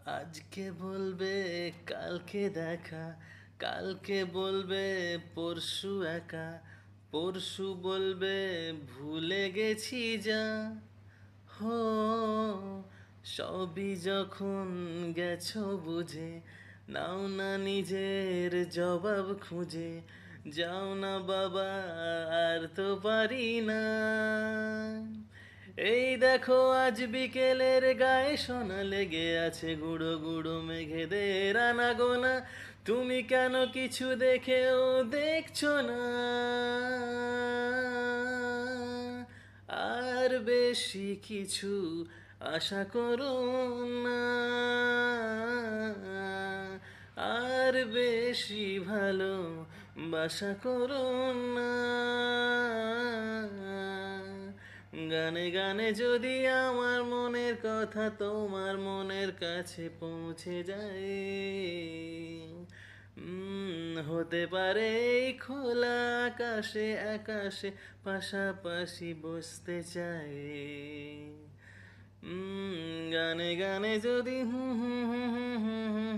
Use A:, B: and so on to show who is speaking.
A: আজকে বলবে কালকে দেখা, কালকে বলবে পরশু একা, পরশু বলবে ভুলে গেছি যা। হো, সবই যখন গেছো বুঝে, নাও না নিজের জবাব খুঁজে, যাও না বাবা, আর তো পারি না। এই দেখো আজ বিকেলের গায়ে সোনা লেগে আছে গুঁড়ো গুঁড়ো মেঘেদের আনাগোনা, তুমি কেন কিছু দেখেও দেখছো না? আর বেশি কিছু আশা করো না, আর বেশি ভালো বাসা করো না। গানে গানে যদি আমার মনের কথা তোমার মনের কাছে পৌঁছে যায়, হতে পারে এই খোলা আকাশে আকাশে পাশাপাশি বসতে চাই। গানে গানে যদি হুম হুম হুম হুম হুম হুম